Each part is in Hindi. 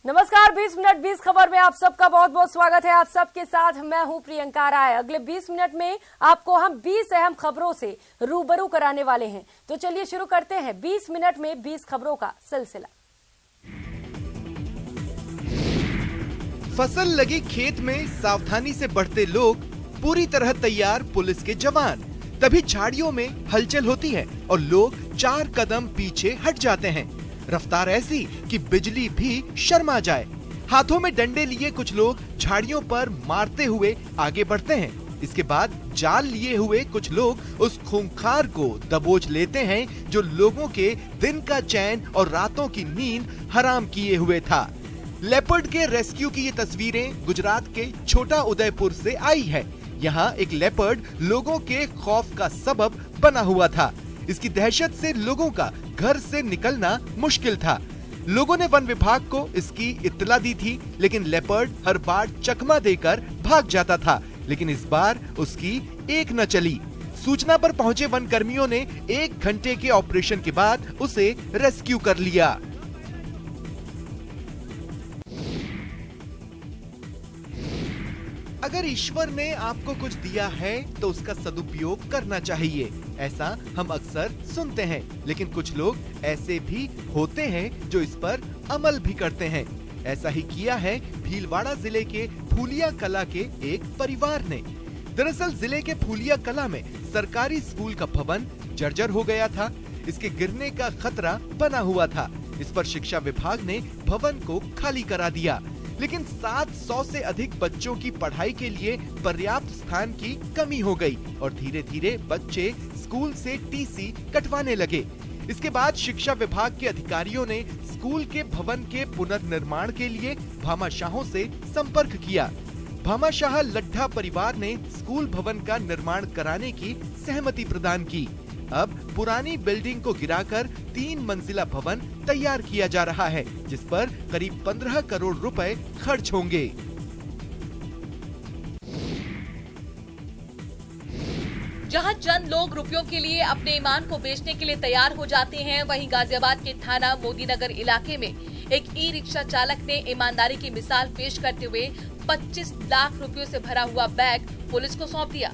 नमस्कार, 20 मिनट 20 खबर में आप सबका बहुत बहुत स्वागत है। आप सबके साथ मैं हूं प्रियंका राय। अगले 20 मिनट में आपको हम 20 अहम खबरों से रूबरू कराने वाले हैं। तो चलिए शुरू करते हैं 20 मिनट में 20 खबरों का सिलसिला। फसल लगी खेत में सावधानी से बढ़ते लोग, पूरी तरह तैयार पुलिस के जवान। तभी झाड़ियों में हलचल होती है और लोग 4 कदम पीछे हट जाते हैं। रफ्तार ऐसी कि बिजली भी शर्मा जाए। हाथों में डंडे लिए कुछ लोग झाड़ियों पर मारते हुए आगे बढ़ते हैं। इसके बाद जाल लिए हुए कुछ लोग उस खूंखार को दबोच लेते हैं जो लोगों के दिन का चैन और रातों की नींद हराम किए हुए था। लेपर्ड के रेस्क्यू की ये तस्वीरें गुजरात के छोटा उदयपुर से आई है। यहाँ एक लेपर्ड लोगों के खौफ का सबब बना हुआ था। इसकी दहशत से लोगों का घर से निकलना मुश्किल था। लोगों ने वन विभाग को इसकी इत्तला दी थी, लेकिन लेपर्ड हर बार चकमा देकर भाग जाता था। लेकिन इस बार उसकी एक न चली। सूचना पर पहुंचे वन कर्मियों ने 1 घंटे के ऑपरेशन के बाद उसे रेस्क्यू कर लिया। अगर ईश्वर ने आपको कुछ दिया है तो उसका सदुपयोग करना चाहिए, ऐसा हम अक्सर सुनते हैं। लेकिन कुछ लोग ऐसे भी होते हैं जो इस पर अमल भी करते हैं। ऐसा ही किया है भीलवाड़ा जिले के फूलिया कला के एक परिवार ने। दरअसल जिले के फूलिया कला में सरकारी स्कूल का भवन जर्जर हो गया था। इसके गिरने का खतरा बना हुआ था। इस पर शिक्षा विभाग ने भवन को खाली करा दिया, लेकिन 700 से अधिक बच्चों की पढ़ाई के लिए पर्याप्त स्थान की कमी हो गई और धीरे धीरे बच्चे स्कूल से टीसी कटवाने लगे। इसके बाद शिक्षा विभाग के अधिकारियों ने स्कूल के भवन के पुनर्निर्माण के लिए भामाशाहों से संपर्क किया। भामाशाह लड्ढा परिवार ने स्कूल भवन का निर्माण कराने की सहमति प्रदान की। अब पुरानी बिल्डिंग को गिराकर 3 मंजिला भवन तैयार किया जा रहा है, जिस पर करीब 15 करोड़ रुपए खर्च होंगे। जहां चंद लोग रुपयों के लिए अपने ईमान को बेचने के लिए तैयार हो जाते हैं, वहीं गाजियाबाद के थाना मोदीनगर इलाके में एक ई रिक्शा चालक ने ईमानदारी की मिसाल पेश करते हुए 25 लाख रुपयों से भरा हुआ बैग पुलिस को सौंप दिया।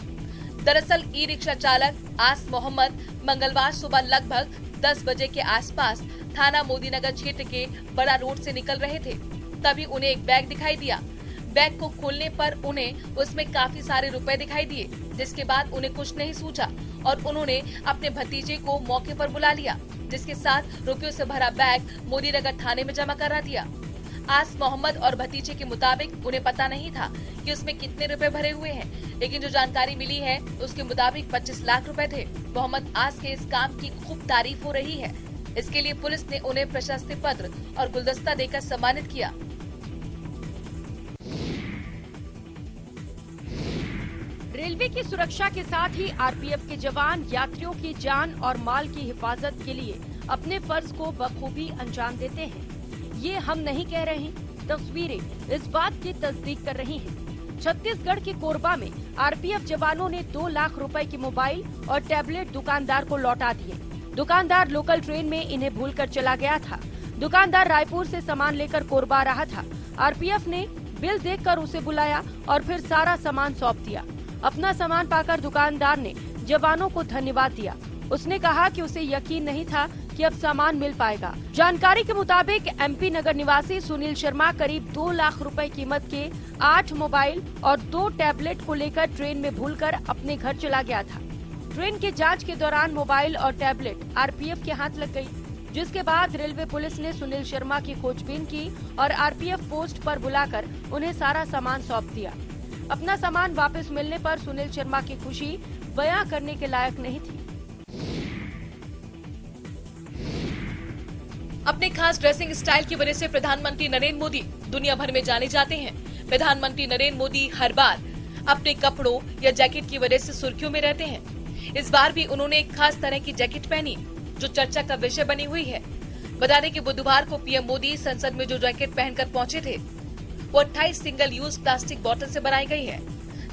दरअसल ई रिक्शा चालक आस मोहम्मद मंगलवार सुबह लगभग 10 बजे के आसपास थाना मोदीनगर क्षेत्र के बड़ा रोड से निकल रहे थे। तभी उन्हें एक बैग दिखाई दिया। बैग को खोलने पर उन्हें उसमें काफी सारे रुपए दिखाई दिए, जिसके बाद उन्हें कुछ नहीं सूझा और उन्होंने अपने भतीजे को मौके पर बुला लिया, जिसके साथ रुपयों से भरा बैग मोदीनगर थाने में जमा करा दिया। आस मोहम्मद और भतीजे के मुताबिक उन्हें पता नहीं था कि उसमें कितने रुपए भरे हुए हैं, लेकिन जो जानकारी मिली है उसके मुताबिक 25 लाख रुपए थे। मोहम्मद आस के इस काम की खूब तारीफ हो रही है। इसके लिए पुलिस ने उन्हें प्रशस्ति पत्र और गुलदस्ता देकर सम्मानित किया। रेलवे की सुरक्षा के साथ ही आरपीएफ के जवान यात्रियों की जान और माल की हिफाजत के लिए अपने फर्ज को बखूबी अंजाम देते हैं। ये हम नहीं कह रहे, तस्वीरें इस बात की तस्दीक कर रही हैं। छत्तीसगढ़ के कोरबा में आरपीएफ जवानों ने 2 लाख रुपए के मोबाइल और टैबलेट दुकानदार को लौटा दिए। दुकानदार लोकल ट्रेन में इन्हें भूलकर चला गया था। दुकानदार रायपुर से सामान लेकर कोरबा आ रहा था। आरपीएफ ने बिल देखकर उसे बुलाया और फिर सारा सामान सौंप दिया। अपना सामान पाकर दुकानदार ने जवानों को धन्यवाद दिया। उसने कहा कि उसे यकीन नहीं था कि अब सामान मिल पाएगा। जानकारी के मुताबिक एमपी नगर निवासी सुनील शर्मा करीब 2 लाख रुपए कीमत के 8 मोबाइल और 2 टैबलेट को लेकर ट्रेन में भूलकर अपने घर चला गया था। ट्रेन के जांच के दौरान मोबाइल और टैबलेट आरपीएफ के हाथ लग गई, जिसके बाद रेलवे पुलिस ने सुनील शर्मा की खोजबीन की और आरपीएफ पोस्ट पर बुलाकर उन्हें सारा सामान सौंप दिया। अपना सामान वापस मिलने पर सुनील शर्मा की खुशी बयां करने के लायक नहीं थी। अपने खास ड्रेसिंग स्टाइल की वजह से प्रधानमंत्री नरेंद्र मोदी दुनिया भर में जाने जाते हैं। प्रधानमंत्री नरेंद्र मोदी हर बार अपने कपड़ों या जैकेट की वजह से सुर्खियों में रहते हैं। इस बार भी उन्होंने एक खास तरह की जैकेट पहनी जो चर्चा का विषय बनी हुई है। बता दें कि बुधवार को पीएम मोदी संसद में जो जैकेट पहनकर पहुंचे थे वो 28 सिंगल यूज प्लास्टिक बोतल से बनाई गई है।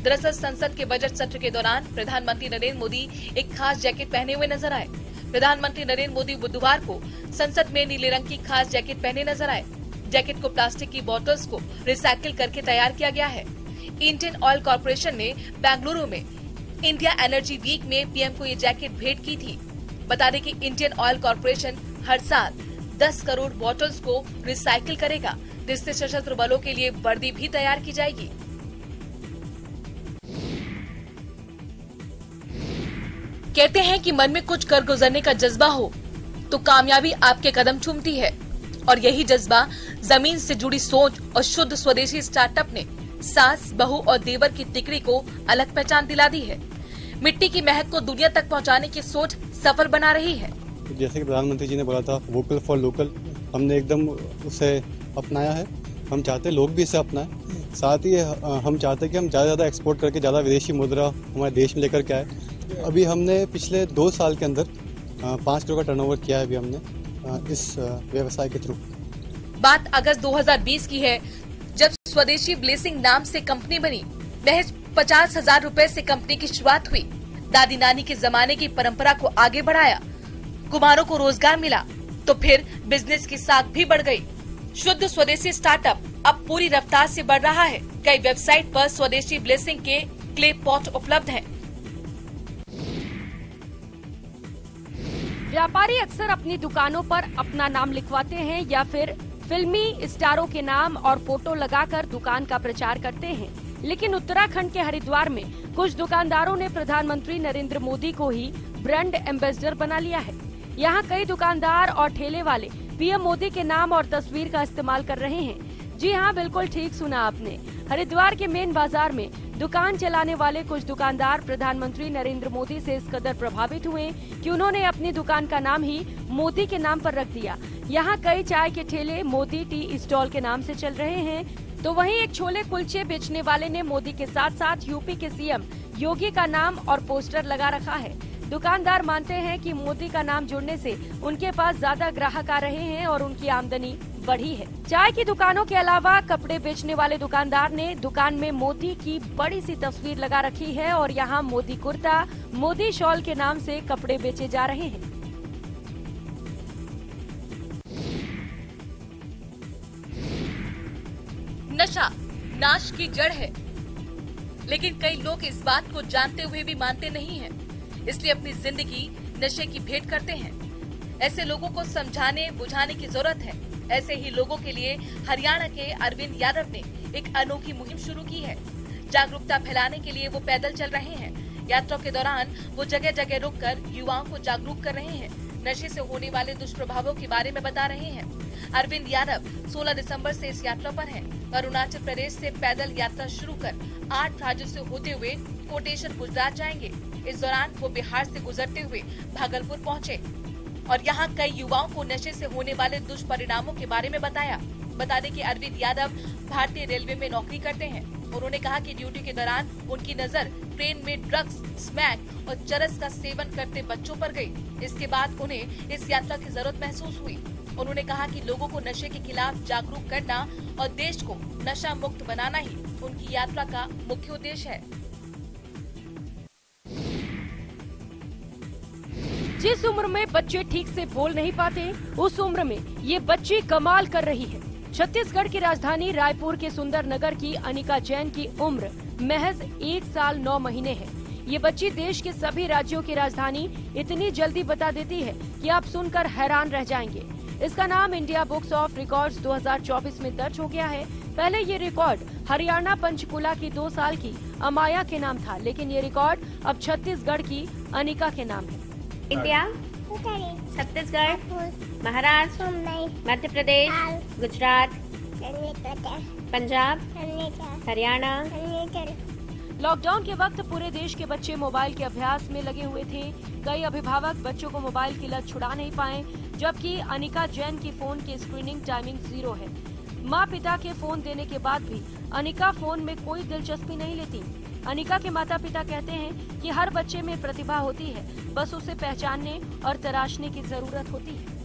दरअसल संसद के बजट सत्र के दौरान प्रधानमंत्री नरेंद्र मोदी एक खास जैकेट पहने हुए नजर आए। प्रधानमंत्री नरेंद्र मोदी बुधवार को संसद में नीले रंग की खास जैकेट पहने नजर आए। जैकेट को प्लास्टिक की बोतल्स को रिसाइकिल करके तैयार किया गया है। इंडियन ऑयल कॉर्पोरेशन ने बेंगलुरु में इंडिया एनर्जी वीक में पीएम को ये जैकेट भेंट की थी। बता दें कि इंडियन ऑयल कॉर्पोरेशन हर साल 10 करोड़ बॉटल्स को रिसाइकिल करेगा, जिससे सशस्त्र बलों के लिए वर्दी भी तैयार की जाएगी। कहते हैं कि मन में कुछ कर गुजरने का जज्बा हो तो कामयाबी आपके कदम चूमती है, और यही जज्बा जमीन से जुड़ी सोच और शुद्ध स्वदेशी स्टार्टअप ने सास, बहू और देवर की तिकड़ी को अलग पहचान दिला दी है। मिट्टी की महक को दुनिया तक पहुंचाने की सोच सफल बना रही है। जैसे कि प्रधानमंत्री जी ने बोला था वोकल फॉर लोकल, हमने एकदम उसे अपनाया है। हम चाहते हैं लोग भी इसे अपनाएं। साथ ही हम चाहते हैं कि हम ज़्यादा से ज़्यादा एक्सपोर्ट करके ज़्यादा विदेशी मुद्रा हमारे देश में लेकर के आए। अभी हमने पिछले 2 साल के अंदर 5 करोड़ का टर्नओवर किया है अभी हमने इस व्यवसाय के थ्रू। बात अगस्त 2020 की है, जब स्वदेशी ब्लेसिंग नाम से कंपनी बनी। महज 50,000 रुपए से कंपनी की शुरुआत हुई। दादी नानी के जमाने की परंपरा को आगे बढ़ाया, कुम्हारों को रोजगार मिला, तो फिर बिजनेस की साख भी बढ़ गई। शुद्ध स्वदेशी स्टार्टअप अब पूरी रफ्तार से बढ़ रहा है। कई वेबसाइट पर स्वदेशी ब्लेसिंग के क्ले पॉट उपलब्ध हैं। व्यापारी अक्सर अपनी दुकानों पर अपना नाम लिखवाते हैं या फिर फिल्मी स्टारों के नाम और फोटो लगाकर दुकान का प्रचार करते हैं, लेकिन उत्तराखंड के हरिद्वार में कुछ दुकानदारों ने प्रधानमंत्री नरेंद्र मोदी को ही ब्रांड एम्बेसडर बना लिया है। यहाँ कई दुकानदार और ठेले वाले पीएम मोदी के नाम और तस्वीर का इस्तेमाल कर रहे हैं। जी हाँ, बिल्कुल ठीक सुना आपने। हरिद्वार के मेन बाजार में दुकान चलाने वाले कुछ दुकानदार प्रधानमंत्री नरेंद्र मोदी से इस कदर प्रभावित हुए कि उन्होंने अपनी दुकान का नाम ही मोदी के नाम पर रख दिया। यहाँ कई चाय के ठेले मोदी टी स्टॉल के नाम से चल रहे हैं, तो वहीं एक छोले कुलचे बेचने वाले ने मोदी के साथ साथ यूपी के सीएम योगी का नाम और पोस्टर लगा रखा है। दुकानदार मानते हैं कि मोदी का नाम जुड़ने से उनके पास ज्यादा ग्राहक आ रहे हैं और उनकी आमदनी बढ़ी है। चाय की दुकानों के अलावा कपड़े बेचने वाले दुकानदार ने दुकान में मोदी की बड़ी सी तस्वीर लगा रखी है और यहाँ मोदी कुर्ता, मोदी शॉल के नाम से कपड़े बेचे जा रहे हैं। नशा नाश की जड़ है, लेकिन कई लोग इस बात को जानते हुए भी मानते नहीं हैं, इसलिए अपनी जिंदगी नशे की भेंट करते हैं। ऐसे लोगों को समझाने बुझाने की जरूरत है। ऐसे ही लोगों के लिए हरियाणा के अरविंद यादव ने एक अनोखी मुहिम शुरू की है। जागरूकता फैलाने के लिए वो पैदल चल रहे हैं। यात्रा के दौरान वो जगह जगह रुककर युवाओं को जागरूक कर रहे हैं, नशे से होने वाले दुष्प्रभावों के बारे में बता रहे हैं। अरविंद यादव 16 दिसंबर से इस यात्रा पर हैं। अरुणाचल प्रदेश से पैदल यात्रा शुरू कर 8 राज्यों से होते हुए कोटेश्वर गुजरात जाएंगे। इस दौरान वो बिहार से गुजरते हुए भागलपुर पहुंचे और यहाँ कई युवाओं को नशे से होने वाले दुष्परिणामों के बारे में बताया। बता दें कि अरविंद यादव भारतीय रेलवे में नौकरी करते हैं। उन्होंने कहा कि ड्यूटी के दौरान उनकी नजर ट्रेन में ड्रग्स, स्मैक और चरस का सेवन करते बच्चों पर गई। इसके बाद उन्हें इस यात्रा की जरूरत महसूस हुई। उन्होंने कहा कि लोगों को नशे के खिलाफ जागरूक करना और देश को नशा मुक्त बनाना ही उनकी यात्रा का मुख्य उद्देश्य है। जिस उम्र में बच्चे ठीक से बोल नहीं पाते, उस उम्र में ये बच्ची कमाल कर रही है। छत्तीसगढ़ की राजधानी रायपुर के सुंदर नगर की अनिका जैन की उम्र महज 1 साल 9 महीने है। ये बच्ची देश के सभी राज्यों की राजधानी इतनी जल्दी बता देती है कि आप सुनकर हैरान रह जाएंगे। इसका नाम इंडिया बुक्स ऑफ रिकॉर्ड्स 2024 में दर्ज हो गया है। पहले ये रिकॉर्ड हरियाणा पंचकुला की 2 साल की अमाया के नाम था, लेकिन ये रिकॉर्ड अब छत्तीसगढ़ की अनिका के नाम है। इंडिया, छत्तीसगढ़, महाराष्ट्र, मध्य प्रदेश, गुजरात, पंजाब, हरियाणा। लॉकडाउन के वक्त पूरे देश के बच्चे मोबाइल के अभ्यास में लगे हुए थे। कई अभिभावक बच्चों को मोबाइल की लत छुड़ा नहीं पाए, जबकि अनिका जैन की फोन की स्क्रीनिंग टाइमिंग 0 है। माँ पिता के फोन देने के बाद भी अनिका फोन में कोई दिलचस्पी नहीं लेती। अनिका के माता पिता कहते हैं कि हर बच्चे में प्रतिभा होती है, बस उसे पहचानने और तराशने की जरूरत होती है।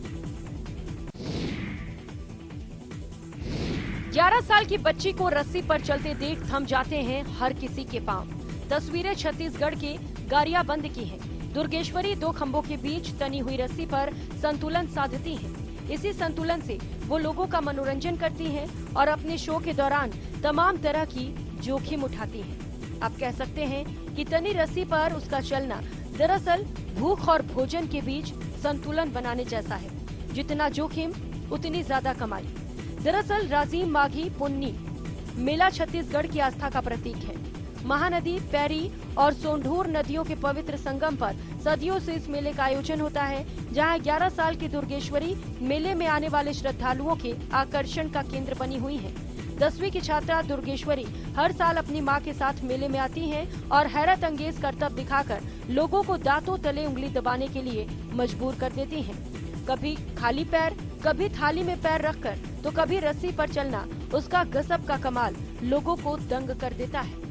11 साल की बच्ची को रस्सी पर चलते देख थम जाते हैं हर किसी के पांव। तस्वीरें छत्तीसगढ़ के गारियाबंद की हैं। दुर्गेश्वरी 2 खंभों के बीच तनी हुई रस्सी पर संतुलन साधती हैं। इसी संतुलन से वो लोगों का मनोरंजन करती हैं और अपने शो के दौरान तमाम तरह की जोखिम उठाती हैं। आप कह सकते हैं कि तनी रस्सी पर उसका चलना दरअसल भूख और भोजन के बीच संतुलन बनाने जैसा है। जितना जोखिम उतनी ज्यादा कमाई। दरअसल राजिम माघी पुन्नी मेला छत्तीसगढ़ की आस्था का प्रतीक है। महानदी, पैरी और सोंढूर नदियों के पवित्र संगम पर सदियों से इस मेले का आयोजन होता है, जहां 11 साल की दुर्गेश्वरी मेले में आने वाले श्रद्धालुओं के आकर्षण का केंद्र बनी हुई है। 10वीं की छात्रा दुर्गेश्वरी हर साल अपनी मां के साथ मेले में आती हैं और हैरत अंगेज करतब दिखाकर लोगों को दांतों तले उंगली दबाने के लिए मजबूर कर देती हैं। कभी खाली पैर, कभी थाली में पैर रखकर, तो कभी रस्सी पर चलना उसका गजब का कमाल लोगों को दंग कर देता है।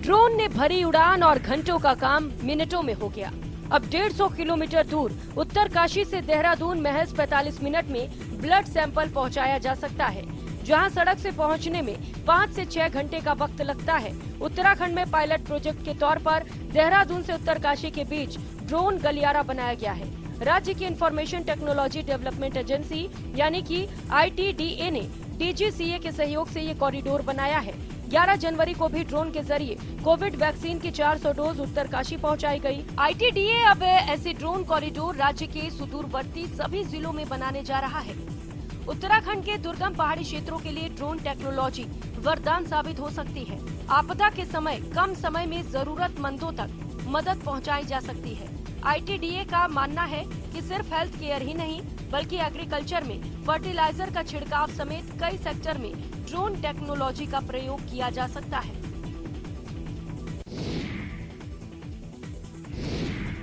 ड्रोन ने भरी उड़ान और घंटों का काम मिनटों में हो गया। अब 150 किलोमीटर दूर उत्तरकाशी से देहरादून महज 45 मिनट में ब्लड सैंपल पहुंचाया जा सकता है, जहां सड़क से पहुंचने में 5 से 6 घंटे का वक्त लगता है। उत्तराखंड में पायलट प्रोजेक्ट के तौर पर देहरादून से उत्तरकाशी के बीच ड्रोन गलियारा बनाया गया है। राज्य की इंफॉर्मेशन टेक्नोलॉजी डेवलपमेंट एजेंसी यानी कि ITDA ने DGCA के सहयोग से ये कॉरिडोर बनाया है। 11 जनवरी को भी ड्रोन के जरिए कोविड वैक्सीन की 400 डोज उत्तरकाशी पहुंचाई गई। ITDA अब ऐसे ड्रोन कॉरिडोर राज्य के सुदूरवर्ती सभी जिलों में बनाने जा रहा है। उत्तराखंड के दुर्गम पहाड़ी क्षेत्रों के लिए ड्रोन टेक्नोलॉजी वरदान साबित हो सकती है। आपदा के समय कम समय में जरूरतमंदों तक मदद पहुंचाई जा सकती है। ITDA का मानना है कि सिर्फ हेल्थ केयर ही नहीं बल्कि एग्रीकल्चर में फर्टिलाइजर का छिड़काव समेत कई सेक्टर में ड्रोन टेक्नोलॉजी का प्रयोग किया जा सकता है।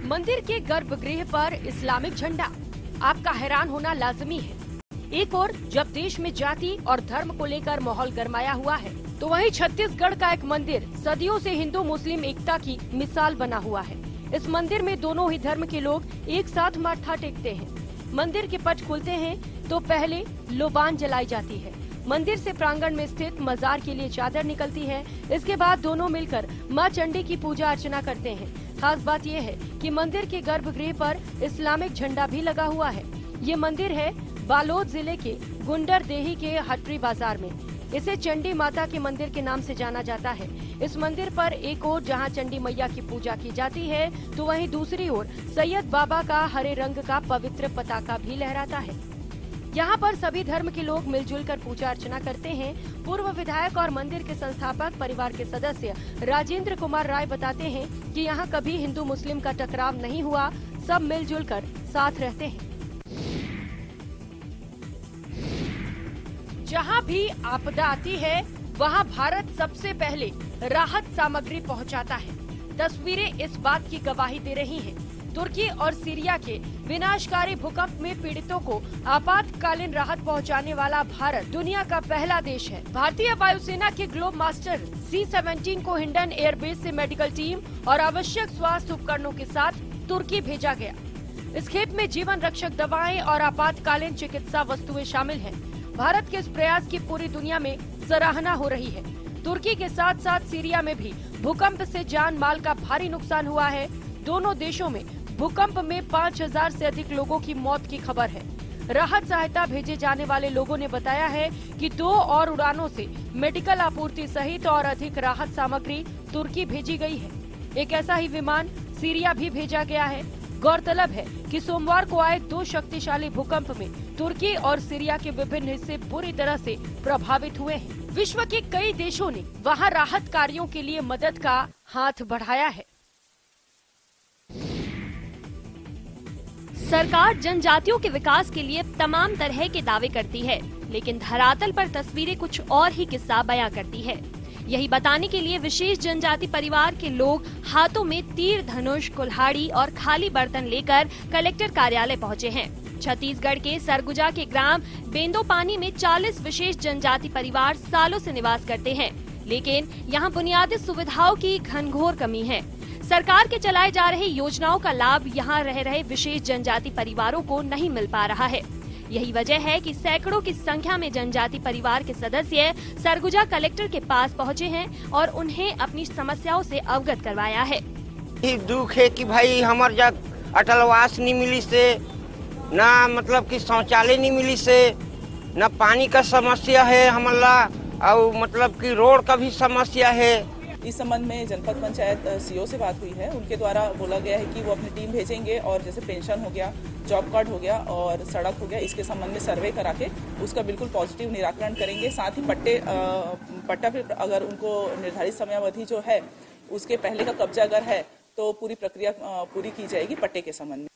मंदिर के गर्भगृह पर इस्लामिक झंडा, आपका हैरान होना लाजमी है। एक ओर जब देश में जाति और धर्म को लेकर माहौल गरमाया हुआ है, तो वहीं छत्तीसगढ़ का एक मंदिर सदियों से हिंदू मुस्लिम एकता की मिसाल बना हुआ है। इस मंदिर में दोनों ही धर्म के लोग एक साथ माथा टेकते हैं। मंदिर के पट खुलते हैं तो पहले लोबान जलाई जाती है। मंदिर से प्रांगण में स्थित मजार के लिए चादर निकलती है। इसके बाद दोनों मिलकर मां चंडी की पूजा अर्चना करते हैं। खास बात यह है कि मंदिर के गर्भगृह पर इस्लामिक झंडा भी लगा हुआ है। ये मंदिर है बालोद जिले के गुंडरदेही के हटरी बाजार में। इसे चंडी माता के मंदिर के नाम से जाना जाता है। इस मंदिर पर एक ओर जहां चंडी मैया की पूजा की जाती है, तो वहीं दूसरी ओर सैयद बाबा का हरे रंग का पवित्र पताका भी लहराता है। यहाँ पर सभी धर्म के लोग मिलजुल कर पूजा अर्चना करते हैं। पूर्व विधायक और मंदिर के संस्थापक परिवार के सदस्य राजेंद्र कुमार राय बताते हैं कि यहाँ कभी हिंदू मुस्लिम का टकराव नहीं हुआ, सब मिलजुल कर साथ रहते हैं। जहाँ भी आपदा आती है वहाँ भारत सबसे पहले राहत सामग्री पहुँचाता है। तस्वीरें इस बात की गवाही दे रही हैं। तुर्की और सीरिया के विनाशकारी भूकंप में पीड़ितों को आपातकालीन राहत पहुंचाने वाला भारत दुनिया का पहला देश है। भारतीय वायुसेना के ग्लोब मास्टर C-17 को हिंडन एयरबेस से मेडिकल टीम और आवश्यक स्वास्थ्य उपकरणों के साथ तुर्की भेजा गया। इस खेप में जीवन रक्षक दवाएं और आपातकालीन चिकित्सा वस्तुएं शामिल हैं। भारत के इस प्रयास की पूरी दुनिया में सराहना हो रही है। तुर्की के साथ साथ सीरिया में भी भूकंप से जान माल का भारी नुकसान हुआ है। दोनों देशों में भूकंप में 5000 से अधिक लोगों की मौत की खबर है। राहत सहायता भेजे जाने वाले लोगों ने बताया है कि 2 और उड़ानों से मेडिकल आपूर्ति सहित और अधिक राहत सामग्री तुर्की भेजी गई है। एक ऐसा ही विमान सीरिया भी भेजा गया है। गौरतलब है कि सोमवार को आए 2 शक्तिशाली भूकंप में तुर्की और सीरिया के विभिन्न हिस्से बुरी तरह से प्रभावित हुए हैं। विश्व के कई देशों ने वहां राहत कार्यों के लिए मदद का हाथ बढ़ाया है। सरकार जनजातियों के विकास के लिए तमाम तरह के दावे करती है, लेकिन धरातल पर तस्वीरें कुछ और ही किस्सा बयां करती है। यही बताने के लिए विशेष जनजाति परिवार के लोग हाथों में तीर धनुष, कुल्हाड़ी और खाली बर्तन लेकर कलेक्टर कार्यालय पहुंचे हैं। छत्तीसगढ़ के सरगुजा के ग्राम बेंदोपानी में 40 विशेष जनजाति परिवार सालों से निवास करते हैं, लेकिन यहाँ बुनियादी सुविधाओं की घनघोर कमी है। सरकार के चलाए जा रहे योजनाओं का लाभ यहाँ रह रहे विशेष जनजाति परिवारों को नहीं मिल पा रहा है। यही वजह है कि सैकड़ों की संख्या में जनजाति परिवार के सदस्य सरगुजा कलेक्टर के पास पहुँचे हैं और उन्हें अपनी समस्याओं से अवगत करवाया है। दुख है कि भाई हमार जा अटलवास नहीं मिली से, ना मतलब कि शौचालय नहीं मिली से, ना पानी का समस्या है हमला, और मतलब कि रोड का भी समस्या है। इस संबंध में जनपद पंचायत सीओ से बात हुई है। उनके द्वारा बोला गया है कि वो अपनी टीम भेजेंगे और जैसे पेंशन हो गया, जॉब कार्ड हो गया और सड़क हो गया, इसके संबंध में सर्वे करा के उसका बिल्कुल पॉजिटिव निराकरण करेंगे। साथ ही पट्टा फिर अगर उनको निर्धारित समयावधि जो है उसके पहले का कब्जा अगर है तो पूरी प्रक्रिया पूरी की जाएगी पट्टे के संबंध में।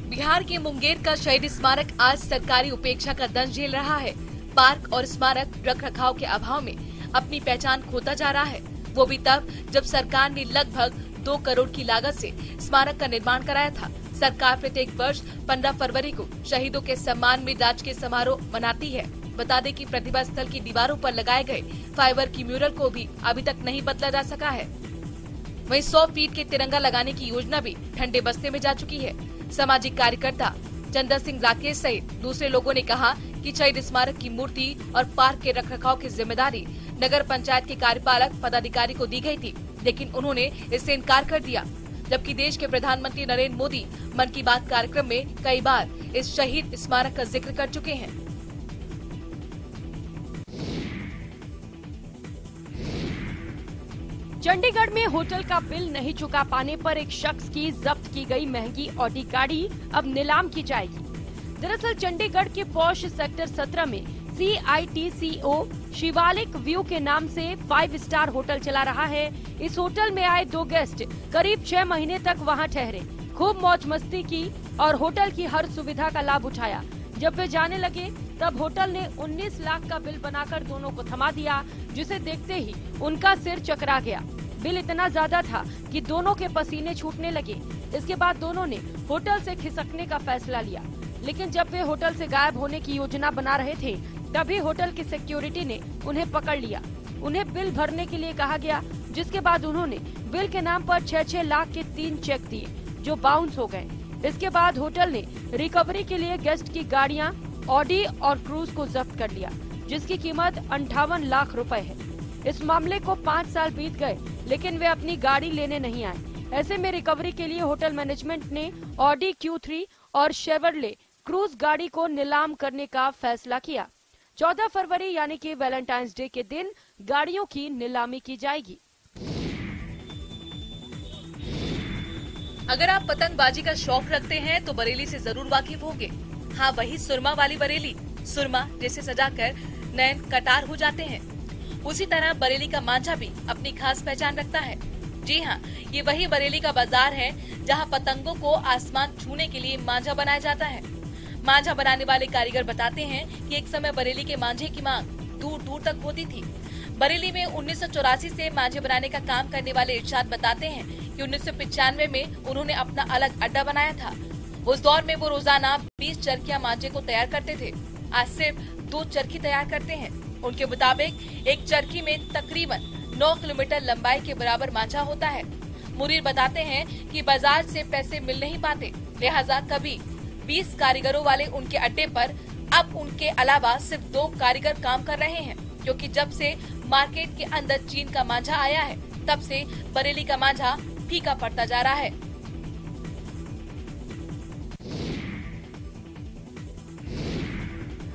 बिहार के मुंगेर का शहीद स्मारक आज सरकारी उपेक्षा का दंश झेल रहा है। पार्क और स्मारक रख रखाव के अभाव में अपनी पहचान खोता जा रहा है, वो भी तब जब सरकार ने लगभग 2 करोड़ की लागत से स्मारक का निर्माण कराया था। सरकार प्रत्येक वर्ष 15 फरवरी को शहीदों के सम्मान में राजकीय समारोह मनाती है। बता दें कि प्रतिभा स्थल की दीवारों पर लगाए गए फाइबर की म्यूरल को भी अभी तक नहीं बदला जा सका है। वहीं 100 फीट के तिरंगा लगाने की योजना भी ठंडे बस्ते में जा चुकी है। सामाजिक कार्यकर्ता चंदर सिंह राकेश सहित दूसरे लोगों ने कहा कि शहीद स्मारक की मूर्ति और पार्क के रखरखाव की जिम्मेदारी नगर पंचायत के कार्यपालक पदाधिकारी को दी गई थी, लेकिन उन्होंने इससे इनकार कर दिया। जबकि देश के प्रधानमंत्री नरेंद्र मोदी मन की बात कार्यक्रम में कई बार इस शहीद स्मारक का जिक्र कर चुके हैं। चंडीगढ़ में होटल का बिल नहीं चुका पाने पर एक शख्स की जब्त की गई महंगी ऑडी गाड़ी अब नीलाम की जाएगी। दरअसल चंडीगढ़ के पॉश सेक्टर 17 में CITCO शिवालिक व्यू के नाम से 5 स्टार होटल चला रहा है। इस होटल में आए 2 गेस्ट करीब 6 महीने तक वहां ठहरे, खूब मौज मस्ती की और होटल की हर सुविधा का लाभ उठाया। जब वे जाने लगे तब होटल ने 19 लाख का बिल बनाकर दोनों को थमा दिया, जिसे देखते ही उनका सिर चकरा गया। बिल इतना ज्यादा था कि दोनों के पसीने छूटने लगे। इसके बाद दोनों ने होटल से खिसकने का फैसला लिया, लेकिन जब वे होटल से गायब होने की योजना बना रहे थे तभी होटल की सिक्योरिटी ने उन्हें पकड़ लिया। उन्हें बिल भरने के लिए कहा गया, जिसके बाद उन्होंने बिल के नाम पर 6-6 लाख के 3 चेक दिए, जो बाउंस हो गए। इसके बाद होटल ने रिकवरी के लिए गेस्ट की गाड़ियां, ऑडी और क्रूज को जब्त कर लिया, जिसकी कीमत 58 लाख रुपए है। इस मामले को 5 साल बीत गए, लेकिन वे अपनी गाड़ी लेने नहीं आए। ऐसे में रिकवरी के लिए होटल मैनेजमेंट ने ऑडी Q3 और शेवरले क्रूज गाड़ी को नीलाम करने का फैसला किया। 14 फरवरी यानी कि वैलेंटाइंस डे के दिन गाड़ियों की नीलामी की जाएगी। अगर आप पतंगबाजी का शौक रखते हैं तो बरेली से जरूर वाकिफ होंगे। हाँ, वही सुरमा वाली बरेली, सुरमा जिसे सजाकर नयन कटार हो जाते हैं। उसी तरह बरेली का मांझा भी अपनी खास पहचान रखता है। जी हाँ, ये वही बरेली का बाजार है जहाँ पतंगों को आसमान छूने के लिए मांझा बनाया जाता है। मांझा बनाने वाले कारीगर बताते हैं कि एक समय बरेली के मांझे की मांग दूर दूर तक होती थी। बरेली में 1984 से मांझे बनाने का काम करने वाले इरशाद बताते हैं कि 1995 में उन्होंने अपना अलग अड्डा बनाया था। उस दौर में वो रोजाना 20 चरखियां मांझे को तैयार करते थे। आज सिर्फ 2 चरखी तैयार करते हैं। उनके मुताबिक एक चरखी में तकरीबन 9 किलोमीटर लंबाई के बराबर मांझा होता है। मुरीर बताते हैं कि बाजार से पैसे मिल नहीं पाते, लिहाजा कभी 20 कारीगरों वाले उनके अड्डे पर अब उनके अलावा सिर्फ 2 कारीगर काम कर रहे हैं, क्योंकि जब से मार्केट के अंदर चीन का मांझा आया है तब से बरेली का मांझा फीका पड़ता जा रहा है।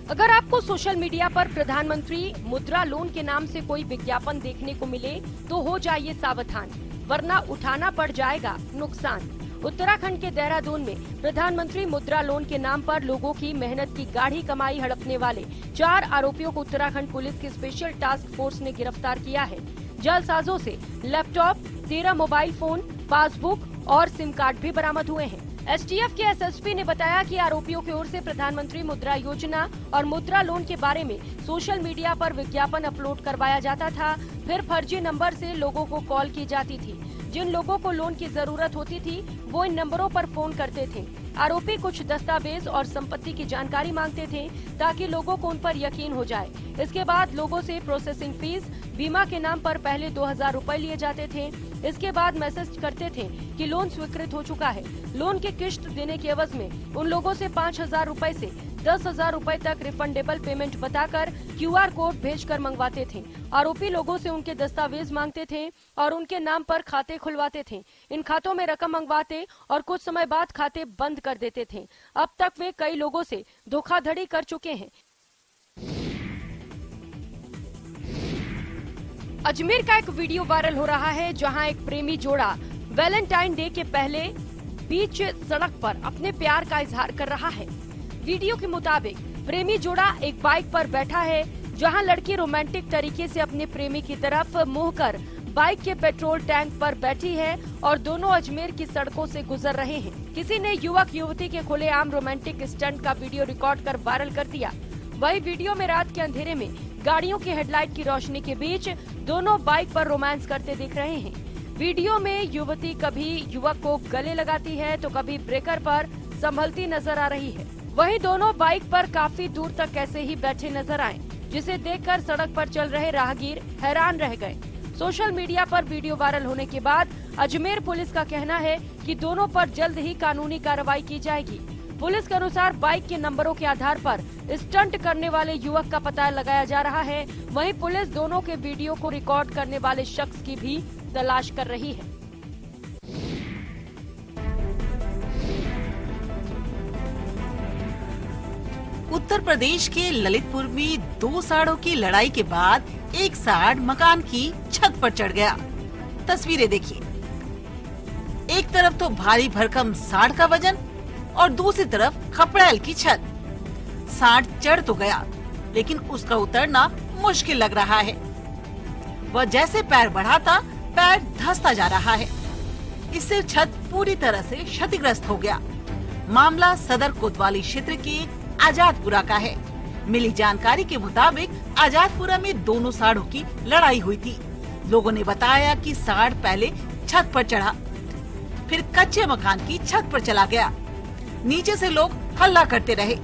अगर आपको सोशल मीडिया पर प्रधानमंत्री मुद्रा लोन के नाम से कोई विज्ञापन देखने को मिले तो हो जाइए सावधान, वरना उठाना पड़ जाएगा नुकसान। उत्तराखंड के देहरादून में प्रधानमंत्री मुद्रा लोन के नाम पर लोगों की मेहनत की गाढ़ी कमाई हड़पने वाले 4 आरोपियों को उत्तराखंड पुलिस की स्पेशल टास्क फोर्स ने गिरफ्तार किया है। जालसाजों से लैपटॉप, 13 मोबाइल फोन, पासबुक और सिम कार्ड भी बरामद हुए हैं। STF के SSP ने बताया कि आरोपियों की ओर से प्रधानमंत्री मुद्रा योजना और मुद्रा लोन के बारे में सोशल मीडिया पर विज्ञापन अपलोड करवाया जाता था, फिर फर्जी नंबर से लोगों को कॉल की जाती थी। जिन लोगों को लोन की जरूरत होती थी वो इन नंबरों पर फोन करते थे। आरोपी कुछ दस्तावेज और संपत्ति की जानकारी मांगते थे ताकि लोगों को उन पर यकीन हो जाए। इसके बाद लोगों से प्रोसेसिंग फीस, बीमा के नाम पर पहले 2000 रुपए लिए जाते थे। इसके बाद मैसेज करते थे कि लोन स्वीकृत हो चुका है। लोन की किश्त देने की एवज में उन लोगों से 5000 रुपए से 10,000 रुपए तक रिफंडेबल पेमेंट बताकर QR कोड भेजकर मंगवाते थे। आरोपी लोगों से उनके दस्तावेज मांगते थे और उनके नाम पर खाते खुलवाते थे। इन खातों में रकम मंगवाते और कुछ समय बाद खाते बंद कर देते थे। अब तक वे कई लोगों से धोखाधड़ी कर चुके हैं। अजमेर का एक वीडियो वायरल हो रहा है, जहां एक प्रेमी जोड़ा वैलेंटाइन डे के पहले बीच सड़क पर अपने प्यार का इजहार कर रहा है। वीडियो के मुताबिक प्रेमी जोड़ा एक बाइक पर बैठा है, जहां लड़की रोमांटिक तरीके से अपने प्रेमी की तरफ मुंह कर बाइक के पेट्रोल टैंक पर बैठी है और दोनों अजमेर की सड़कों से गुजर रहे हैं। किसी ने युवक युवती के खुलेआम रोमांटिक स्टंट का वीडियो रिकॉर्ड कर वायरल कर दिया। वही वीडियो में रात के अंधेरे में गाड़ियों की हेडलाइट की रोशनी के बीच दोनों बाइक पर रोमांस करते दिख रहे हैं। वीडियो में युवती कभी युवक को गले लगाती है तो कभी ब्रेकर पर संभलती नजर आ रही है। वहीं दोनों बाइक पर काफी दूर तक ऐसे ही बैठे नजर आए, जिसे देखकर सड़क पर चल रहे राहगीर हैरान रह गए। सोशल मीडिया पर वीडियो वायरल होने के बाद अजमेर पुलिस का कहना है कि दोनों पर जल्द ही कानूनी कार्रवाई की जाएगी। पुलिस के अनुसार बाइक के नंबरों के आधार पर स्टंट करने वाले युवक का पता लगाया जा रहा है। वहीं पुलिस दोनों के वीडियो को रिकॉर्ड करने वाले शख्स की भी तलाश कर रही है। उत्तर प्रदेश के ललितपुर में 2 साड़ों की लड़ाई के बाद एक साड़ मकान की छत पर चढ़ गया। तस्वीरें देखिए। एक तरफ तो भारी भरकम साड़ का वजन और दूसरी तरफ खपड़ैल की छत। साड़ चढ़ तो गया, लेकिन उसका उतरना मुश्किल लग रहा है। वह जैसे पैर बढ़ाता पैर धंसता जा रहा है। इससे छत पूरी तरह से क्षतिग्रस्त हो गया। मामला सदर कोतवाली क्षेत्र के आजादपुरा का है। मिली जानकारी के मुताबिक आजादपुरा में दोनों साड़ों की लड़ाई हुई थी। लोगों ने बताया कि साड़ पहले छत पर चढ़ा, फिर कच्चे मकान की छत पर चला गया। नीचे से लोग हल्ला करते रहे,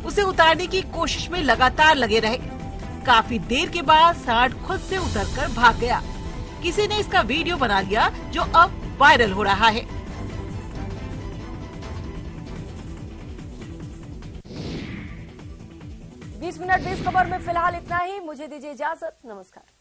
उसे उतारने की कोशिश में लगातार लगे रहे। काफी देर के बाद साड़ खुद से उतरकर भाग गया। किसी ने इसका वीडियो बना लिया, जो अब वायरल हो रहा है। बीस मिनट 20 खबर में फिलहाल इतना ही। मुझे दीजिए इजाजत। नमस्कार।